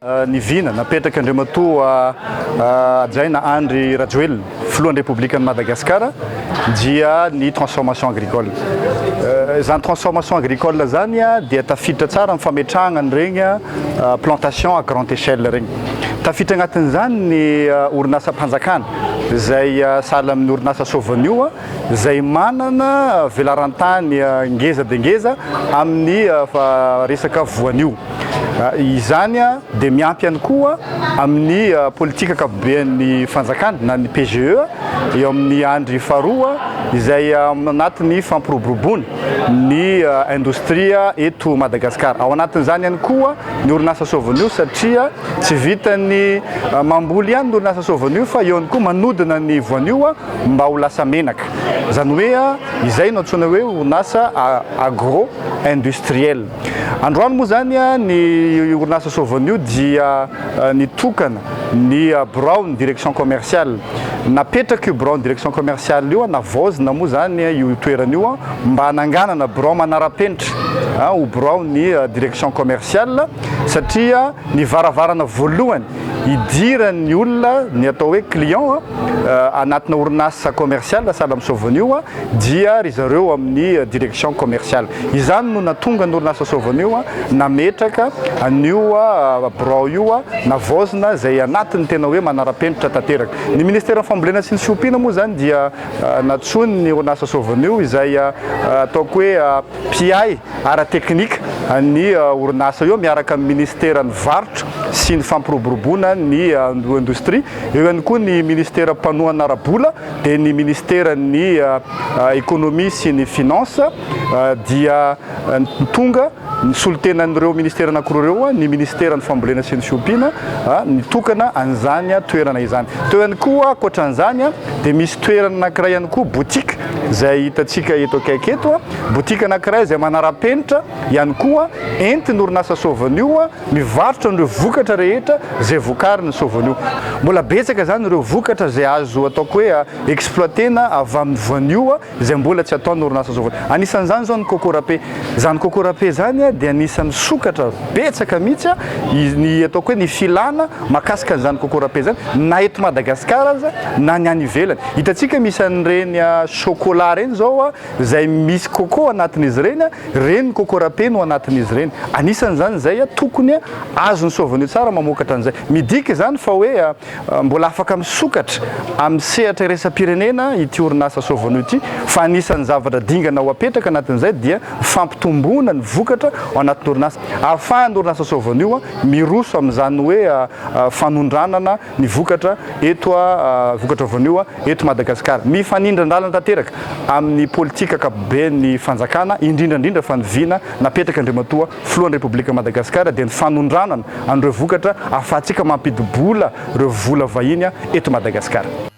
Nivina napetraka Andriamatoa Adjaina Andry Rajoelina filohan'ny République-ny Madagascar dia ny transformation agricole. Zany transformation agricole zany dia tafiditra tsara amin'ny fametrahana regny plantation à grande échelle regny. Tafiditra agnatin'izany ny orinasa mpanjakana izay sahala amin'ny orinasa Sovenio izay manana velarantany ngeza dia ngeza amin'ny resaka voanio. Izany dia miampy ihany koa amin'ny politika ankapobeny fanjakana na ny PGE eo amin'ny andry faharoa izay anatiny fampiroboroboana ny industria eto Madagasikara. Ao anatin'izany ihany koa ny orinasa Sovenio satria tsy vitany mamboly ihany ny orinasa Sovenio fa eo ihany koa manodina ny voanio mba ho lasa menaka. Zany hoe izay no antsoina hoe orinasa agro-industriel. Androany moa zany ny orinasa Sovenio dia nitokana ny Brown direction commerciale. Napetraka io Brown direction commerciale io navozina moa zany io toerana io mba hananganana Brown manara-penitra o Brown ny direction commerciale satria ny varavarana voalohany idiran'ny olona ny atao hoe client anatina orinasa commerciale sahala amin'ny Sovenio dia ry zareo amin'ny direction commerciale. Izany no natonga ny orinasa Sovenio nametraka anio Brown io navozina izay anatiny tena hoe manara-penitra tanteraka. Ny ministère fambolena sy ny fiompiana moa zany dia natsony ny orinasa Sovenio izay ataoko hoe mpiay ara-teknika ny orinasa io miaraka amin'ny ministère ny varotra sy ny fampiroboroboana ny industrie. Eo ihany koa ny ministère mpanohana ara-bola dia ny ministère ny économie sy ny finance dia tonga ny solotenan'ireo ministère anankiroa ny ministère ny fambolena sy ny fiompiana nitokana an'izany toerana izany. Teo ihany koa ankoatran'izany dia misy toerana anankiray ihany koa boutique izay hitantsika eto akaiky eto boutique anankiray izay manara-penitra ihany koa entiny orinasa Sovenio mivarotra an'ireo vokatra rehetra izay vokariny Sovenio. Mbola betsaka zany ireo vokatra izay azo ataoko hoe exploitena avy amin'ny voanio izay mbola tsy ataon'ny orinasa Sovenio. Anisan'izany zao ny coco râpé. Zany coco râpé zany dia anisan'ny sokatra betsaka mihitsy ny ataoko hoe ny filana mahakasika an'izany coco râpé zany na eto Madagasikara aza na ny any ivelany. Hitantsika misy an'ireny chocolat reny zao izay misy coco anatin'izy reny coco râpé no anatin'izy reny. Anisan'izany zay tokony azony Sovenio tsara mamokatra an'izay. Midika zany fa hoe mbola afaka misokatra amin'ny sehatra iraisam-pirenena ity orinasa Sovenio ity fa anisan'ny zavatra dingana ho apetraka anatin'izay dia fampitomboana ny vokatra ao anatin'ny orinasa ahafahan'ny orinasa Sovenio miroso amin'izany hoe fanondranana ny vokatra eto vokatra voanio eto Madagasikara. Mifanindran-dalana tanteraka amin'ny politika ankapobeny fanjakana indrindrandrindra fa niviana napetraka Andriamatoa filohan'ny République Madagasikara dia ny fanondranana an'ireo vokatra ahafahantsika mampidibola ireo vola vahiny eto Madagasikara.